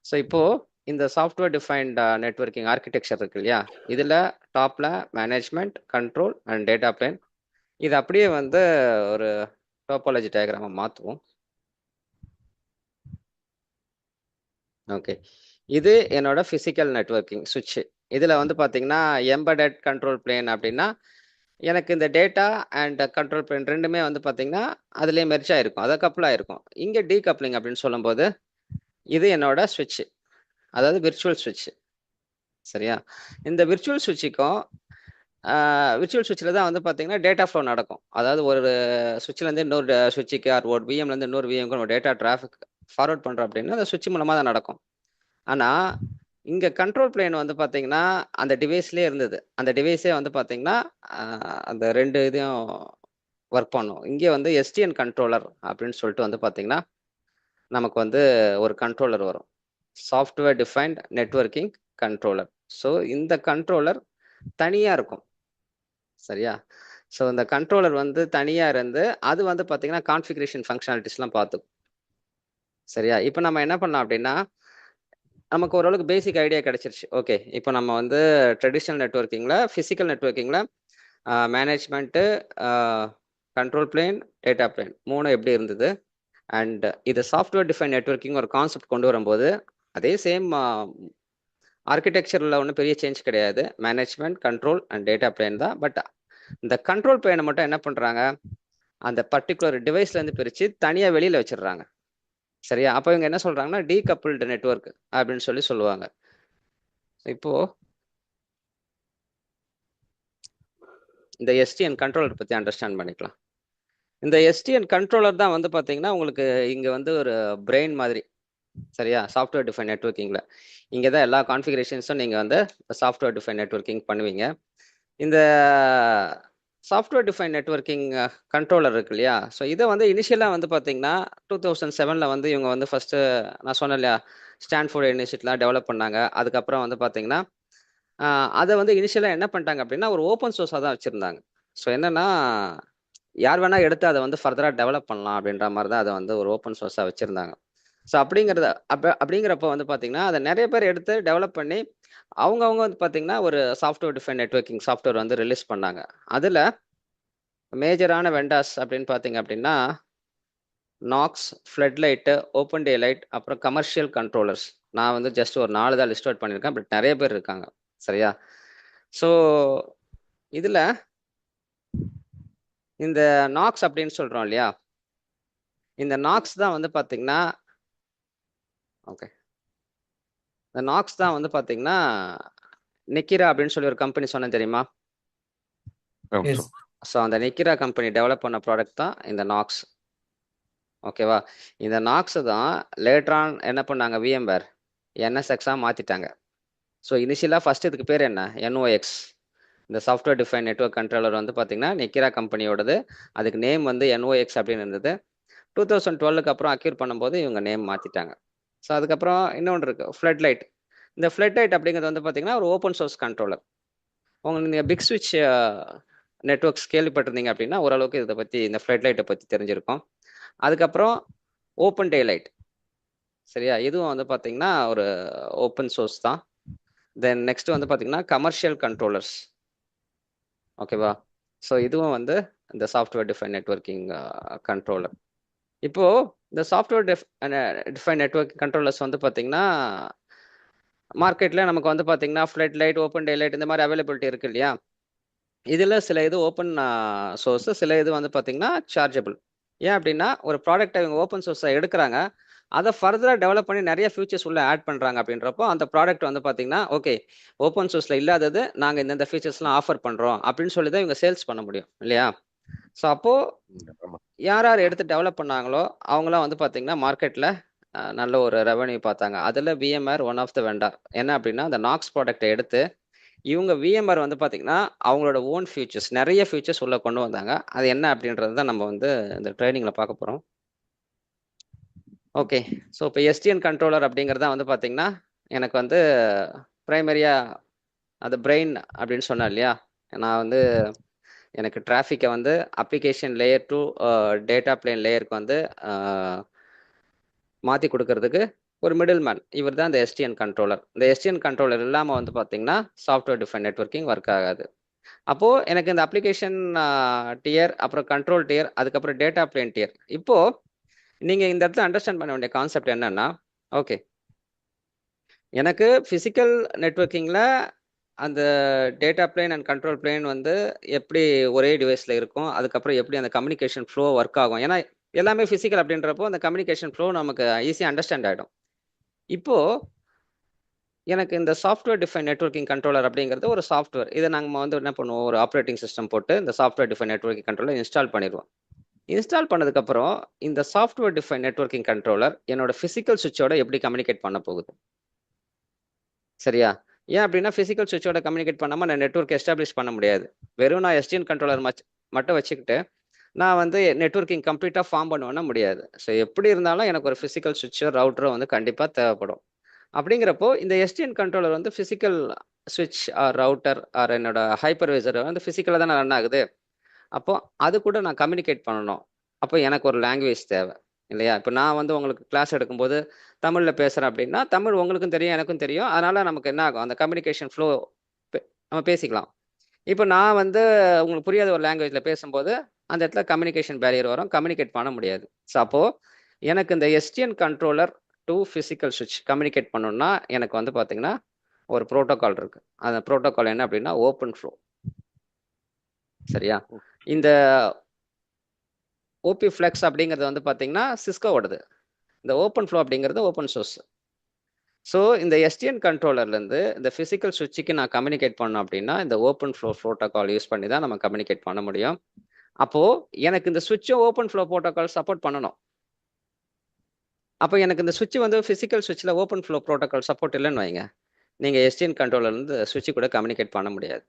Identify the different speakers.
Speaker 1: So இப்போ இந்த software defined networking architecture இருக்கு இல்லையா, இதில் டாப்பில் management, control and data plane. இது அப்படியே வந்து ஒரு டோபாலஜி டயக்ராமை மாற்றுவோம். ஓகே, இது என்னோட ஃபிசிக்கல் நெட்வொர்க்கிங் சுவிட்ச். இதில் வந்து பார்த்தீங்கன்னா எம்படட் கண்ட்ரோல் பிளேன் அப்படின்னா எனக்கு இந்த டேட்டா அண்ட் கண்ட்ரோல் பிளேன் ரெண்டுமே வந்து பார்த்தீங்கன்னா அதுலேயே மெர்ஜ் ஆயிருக்கும், அதை கப்புள் ஆயிருக்கும். இங்கே டீகப்ளிங் அப்படின்னு சொல்லும்போது இது என்னோட சுவிட்ச், அதாவது விர்ச்சுவல் சுவிட்ச். சரியா? இந்த விர்ச்சுவல் சுவிட்சுக்கும் விர்ச்சுவல் சுவிட்சில் தான் வந்து பார்த்தீங்கன்னா டேட்டா ஃப்ளோ நடக்கும். அதாவது ஒரு சுவிட்ச்லேருந்து இன்னொரு சுவிட்சுக்கு ஒரு விஎம்லேருந்து இன்னொரு விஎம்க்கு நம்ம டேட்டா டிராஃபிக் ஃபார்வர்ட் பண்ணுறோம் அப்படின்னா அந்த சுவிட்ச் மூலமாக தான் நடக்கும். ஆனால் இங்கே கண்ட்ரோல் பிளேன் வந்து பார்த்தீங்கன்னா அந்த டிவைஸ்லேயே இருந்தது. அந்த டிவைஸே வந்து பார்த்தீங்கன்னா அந்த ரெண்டு இதையும் ஒர்க் பண்ணும். இங்கே வந்து எஸ்டிஎன் கண்ட்ரோலர் அப்படின்னு சொல்லிட்டு வந்து பார்த்தீங்கன்னா நமக்கு வந்து ஒரு கண்ட்ரோலர் வரும், software defined networking controller. So இந்த கண்ட்ரோலர் தனியாக இருக்கும். சரியா? ஸோ இந்த கண்ட்ரோலர் வந்து தனியாக இருந்து அது வந்து பார்த்தீங்கன்னா கான்ஃபிகரேஷன் ஃபங்க்ஷனாலிட்டிஸ்லாம் பார்த்துக்கும். சரியா? இப்போ நம்ம என்ன பண்ணலாம் அப்படின்னா நமக்கு ஓரளவுக்கு பேசிக் ஐடியா கிடைச்சிருச்சு. ஓகே, இப்போ நம்ம வந்து ட்ரெடிஷ்னல் நெட்வொர்க்கிங்கில், ஃபிசிக்கல் நெட்வொர்க்கிங்கில் management, control plane, data plane 3 எப்படி இருந்தது. அண்ட் இது சாஃப்ட்வேர் டிஃபைன் நெட்வொர்க்கிங் ஒரு கான்செப்ட் கொண்டு வரும்போது அதே சேம் ஆர்கிடெக்சரில் ஒன்றும் பெரிய சேஞ்ச் கிடையாது. Management, control and data plane தான். பட் இந்த கண்ட்ரோல் பிளேனை மட்டும் என்ன பண்ணுறாங்க, அந்த பர்டிகுலர் டிவைஸ்லேருந்து பிரித்து தனியாக வெளியில் வச்சிடுறாங்க. சரியா? அப்போ இவங்க என்ன சொல்கிறாங்கன்னா டீகப்புள்டு நெட்வொர்க் அப்படின்னு சொல்லுவாங்க. இப்போ இந்த எஸ்டிஎன் கண்ட்ரோலர் பற்றி அண்டர்ஸ்டாண்ட் பண்ணிக்கலாம். இந்த எஸ்டிஎன் கண்ட்ரோலர் தான் வந்து பார்த்தீங்கன்னா உங்களுக்கு இங்கே வந்து ஒரு பிரெயின் மாதிரி. சரியா? சாஃப்ட்வேர் டிஃபைன் நெட்வொர்க்கிங்கில் இங்கே தான் எல்லா கான்ஃபிகரேஷன்ஸும் நீங்கள் வந்து சாஃப்ட்வேர் டிஃபைன் நெட்வொர்க்கிங் பண்ணுவீங்க. இந்த சாஃப்ட்வேர் டிஃபைன் நெட்வொர்க்கிங் கண்ட்ரோலர் இருக்கு இல்லையா, ஸோ இதை வந்து இனிஷியலாக வந்து பார்த்தீங்கன்னா 2007 வந்து இவங்க வந்து ஃபர்ஸ்ட் நான் சொன்னேன் இல்லையா ஸ்டான்ஃபோர்ட் யூனிவர்சிட்டிலாம் டெவலப் பண்ணாங்க. அதுக்கப்புறம் வந்து பார்த்தீங்கன்னா அதை வந்து இனிஷியலாக என்ன பண்ணிட்டாங்க அப்படின்னா ஒரு ஓப்பன் சோர்ஸாக தான் வச்சுருந்தாங்க. ஸோ என்னன்னா யார் வேணா எடுத்து அதை வந்து ஃபர்தராக டெவலப் பண்ணலாம் அப்படின்ற மாதிரி தான் அதை வந்து ஒரு ஓப்பன் சோர்ஸாக வச்சுருந்தாங்க. ஸோ அப்படிங்கிறப்ப வந்து பார்த்தீங்கன்னா அதை நிறைய பேர் எடுத்து டெவலப் பண்ணி அவங்கவுங்க வந்து பார்த்தீங்கன்னா ஒரு சாஃப்ட்வேர் டிஃபைன் நெட்வொர்க்கிங் சாஃப்ட்வேர் வந்து ரிலீஸ் பண்ணாங்க. அதில் மேஜரான வெண்டாஸ் அப்படின்னு பார்த்தீங்க அப்படின்னா நாக்ஸ், ஃப்ளட்லைட்டு, ஓப்பன் டே லைட், அப்புறம் கமர்ஷியல் கண்ட்ரோலர்ஸ். நான் வந்து ஜஸ்ட் ஒரு 4 தான் லிஸ்ட் அவுட் பண்ணியிருக்கேன், பட் நிறைய பேர் இருக்காங்க. சரியா? ஸோ இதில் இந்த நாக்ஸ் அப்படின்னு சொல்கிறோம் இல்லையா, இந்த நாக்ஸ் தான் வந்து பார்த்தீங்கன்னா ஓகே, இந்த நாக்ஸ் தான் வந்து பார்த்தீங்கன்னா நிக்கிரா அப்படின்னு சொல்லி ஒரு கம்பெனி சொன்னேன் தெரியுமா? ஸோ அந்த நிக்கிரா கம்பெனி டெவலப் பண்ண ப்ராடக்ட் தான் இந்த நாக்ஸ். ஓகேவா? இந்த நாக்ஸ் தான் லேட்டரான் என்ன பண்ணாங்க, விஎம்வேர் என்எஸ்எக்ஸாக மாற்றிட்டாங்க. ஸோ இனிஷியலாக ஃபர்ஸ்ட் இதுக்கு பேர் என்ன, என்ஓஎக்ஸ். இந்த சாஃப்ட்வேர் டிஃபைன் நெட்வொர்க் கண்ட்ரோலர் வந்து பார்த்தீங்கன்னா நிக்கிரா கம்பெனியோடது. அதுக்கு நேம் வந்து என்ஓஎக்ஸ் அப்படின்னு இருந்தது. 2012க்கு அப்புறம் அக்யூர் பண்ணும்போது இவங்க நேம் மாற்றிட்டாங்க. ஸோ அதுக்கப்புறம் இன்னொன்று இருக்குது ஃப்ளட்லைட். இந்த ஃப்ளட்லைட் அப்படிங்கிறது வந்து பார்த்தீங்கன்னா ஒரு ஓப்பன் சோர்ஸ் கண்ட்ரோலர். உங்களுக்கு நீங்கள் பிக் ஸ்விட்ச் நெட்வொர்க்ஸ் கேள்விப்பட்டிருந்தீங்க அப்படின்னா ஓரளவுக்கு இதை பற்றி இந்த ஃப்ளட்லைட்டை பற்றி தெரிஞ்சிருக்கும். அதுக்கப்புறம் ஓப்பன் டே லைட். சரியா? இதுவும் வந்து பார்த்தீங்கன்னா ஒரு ஓப்பன் சோர்ஸ் தான். தென் நெக்ஸ்ட் வந்து பார்த்தீங்கன்னா கமர்ஷியல் கண்ட்ரோலர்ஸ். ஓகேவா? ஸோ இதுவும் வந்து இந்த சாஃப்ட்வேர் டிஃபைன் நெட்வொர்க்கிங் கண்ட்ரோலர். இப்போ இந்த சாஃப்ட்வேர் டிஃபைன் நெட்வொர்க் கண்ட்ரோலர்ஸ் வந்து பார்த்தீங்கன்னா மார்க்கெட்டில் நமக்கு வந்து பார்த்தீங்கன்னா ஃப்ளட் லைட், ஓப்பன் டே லைட் இந்த மாதிரி அவைலபிலிட்டி இருக்கு இல்லையா. இதில் சில இது ஓப்பன் சோர்ஸ், சில இது வந்து பார்த்தீங்கன்னா சார்ஜபிள். ஏன் அப்படின்னா ஒரு ப்ராடக்ட்டை இவங்க ஓப்பன் சோர்ஸை எடுக்கிறாங்க, அதை ஃபர்தராக டெவலப் பண்ணி நிறைய ஃபியூச்சர்ஸ் உள்ள ஆட் பண்ணுறாங்க. அப்படின்றப்போ அந்த ப்ராடக்ட் வந்து பார்த்தீங்கன்னா ஓகே ஓப்பன் சோர்ஸில் இல்லாதது நாங்கள் இந்த ஃபீச்சர்ஸ்லாம் ஆஃபர் பண்ணுறோம் அப்படின்னு சொல்லி தான் இவங்க சேல்ஸ் பண்ண முடியும் இல்லையா. ஸோ அப்போது யார் யார் எடுத்து டெவலப் பண்ணாங்களோ அவங்களாம் வந்து பார்த்தீங்கன்னா மார்க்கெட்டில் நல்ல ஒரு ரெவன்யூ பார்த்தாங்க. அதில் VMR one of the vendor. என்ன அப்படின்னா அந்த நாக்ஸ் ப்ராடக்ட்டை எடுத்து இவங்க விஎம்ஆர் வந்து பார்த்தீங்கன்னா அவங்களோட ஓன் ஃபியூச்சர்ஸ், நிறைய ஃபியூச்சர்ஸ் உள்ள கொண்டு வந்தாங்க. அது என்ன அப்படின்றது தான் நம்ம வந்து இந்த ட்ரைனிங்கில் பார்க்க போகிறோம். ஓகே, ஸோ இப்போ எஸ்டிஎன் கண்ட்ரோலர் அப்படிங்கிறத வந்து பார்த்தீங்கன்னா எனக்கு வந்து ப்ரைமரியாக அது பிரெயின் அப்படின்னு சொன்னேன் இல்லையா. நான் வந்து எனக்கு டிராஃபிக்கை வந்து application layer to data plane லேயருக்கு வந்து மாற்றி கொடுக்கறதுக்கு ஒரு மிடில் மேன், இவர் தான் இந்த எஸ்டிஎன் கண்ட்ரோலர். இந்த எஸ்டிஎன் கண்ட்ரோலர் இல்லாமல் வந்து பார்த்தீங்கன்னா சாஃப்ட்வேர் டிஃபைன் நெட்வொர்க்கிங் ஒர்க் ஆகாது. அப்போ எனக்கு இந்த அப்ளிகேஷன் டியர், அப்புறம் கண்ட்ரோல் டியர், அதுக்கப்புறம் டேட்டா பிளேன் டியர். இப்போ நீங்க இந்த இடத்துல அண்டர்ஸ்டாண்ட் பண்ண வேண்டிய கான்செப்ட் என்னன்னா, ஓகே, எனக்கு பிசிக்கல் நெட்வொர்க்கிங்ல அந்த data plane and control plane வந்து எப்படி ஒரே டிவைஸ்ல இருக்கும், அதுக்கப்புறம் எப்படி அந்த கம்யூனிகேஷன் ஃப்ளோ ஒர்க் ஆகும். ஏன்னா எல்லாமே பிசிக்கல் அப்படின்றப்போ அந்த கம்யூனிகேஷன் ஃப்ளோ நமக்கு ஈஸியாக அண்டர்ஸ்டாண்ட் ஆகிடும். இப்போ எனக்கு இந்த சாஃப்ட்வேர் டிஃபைன் நெட்வொர்க்கிங் கண்ட்ரோலர் அப்படிங்கிறது ஒரு சாஃப்ட்வேர். இதை நாங்கள் வந்து என்ன பண்ணுவோம், ஒரு ஆப்ரேட்டிங் சிஸ்டம் போட்டு இந்த software define networking controller install பண்ணிடுவோம். இன்ஸ்டால் பண்ணதுக்கப்புறம் இந்த சாஃப்ட்வேர் டிஃபைன் நெட்வொர்க்கிங் கண்ட்ரோலர் என்னோட பிசிக்கல் சுவிட்சோட எப்படி கம்யூனிகேட் பண்ண போகுது? சரியா? ஏன் அப்படின்னா பிசிக்கல் சுவிட்சோட கம்யூனிகேட் பண்ணாமல் நான் நெட்வொர்க் எஸ்டாப்ளிஷ் பண்ண முடியாது. வெறும் நான் எஸ்டிஎன் கண்ட்ரோலர் மட்டும் வச்சுக்கிட்டு நான் வந்து நெட்வொர்க்கிங் கம்ப்ளீட்டாக ஃபார்ம் பண்ணுவேன்னா முடியாது. ஸோ எப்படி இருந்தாலும் எனக்கு ஒரு பிசிக்கல் சுவிட்சோ ரவுட்டரோ வந்து கண்டிப்பாக தேவைப்படும். அப்படிங்கிறப்போ இந்த எஸ்டிஎன் கண்ட்ரோலர் வந்து பிசிக்கல் சுவிட்ச் ஆர் ரவுட்டர் ஆர் என்னோட ஹைப்பர்வைசர் வந்து பிசிக்கலாக தானே ரன் ஆகுது. அப்போ அது கூட நான் கம்யூனிகேட் பண்ணணும். அப்போ எனக்கு ஒரு லாங்குவேஜ் தேவை இல்லையா? இப்போ நான் வந்து உங்களுக்கு கிளாஸ் எடுக்கும்போது தமிழில் பேசுகிறேன் அப்படின்னா தமிழ் உங்களுக்கும் தெரியும் எனக்கும் தெரியும். அதனால நமக்கு என்ன ஆகும், அந்த கம்யூனிகேஷன் ஃப்ளோ நம்ம பேசிக்கலாம். இப்போ நான் வந்து உங்களுக்கு புரியாத ஒரு லாங்குவேஜில் பேசும்போது அந்த இடத்துல கம்யூனிகேஷன் பேரியர் வரும், கம்யூனிகேட் பண்ண முடியாது. ஸோ அப்போது எனக்கு இந்த எஸ்டிஎன் கண்ட்ரோலர் டு ஃபிசிக்கல் சுவிட்ச் கம்யூனிகேட் பண்ணணும்னா எனக்கு வந்து பார்த்தீங்கன்னா ஒரு ப்ரோட்டோகால் இருக்கு. அந்த ப்ரோட்டோகால் என்ன அப்படின்னா ஓப்பன் ஃப்ளோ. சரியா? இந்த ஓபி ஃப்ளெக்ஸ் அப்படிங்கிறது வந்து பார்த்தீங்கன்னா சிஸ்கோவோடது. இந்த ஓப்பன் ஃப்ளோ அப்படிங்கிறது ஓப்பன் சோர்ஸ். ஸோ இந்த எஸ்டிஎன் கண்ட்ரோலர்லேருந்து இந்த ஃபிசிக்கல் சுவிட்சுக்கு நான் கம்யூனிகேட் பண்ணோம் அப்படின்னா இந்த ஓப்பன் ஃப்ளோ ப்ரோட்டோகால் யூஸ் பண்ணி தான் நம்ம கம்யூனிகேட் பண்ண முடியும். அப்போ எனக்கு இந்த சுவிட்சும் ஓப்பன் ஃப்ளோ ப்ரோட்டோகால் சப்போர்ட் பண்ணணும். அப்போ எனக்கு இந்த சுவிட்ச் வந்து பிசிக்கல் சுவிட்சில் ஓப்பன் ஃப்ளோ ப்ரோட்டோகால் சப்போர்ட் இல்லைன்னு வைங்க, நீங்கள் எஸ்டிஎன் கண்ட்ரோலர்லேருந்து சுவிட்சு கூட கம்யூனிகேட் பண்ண முடியாது.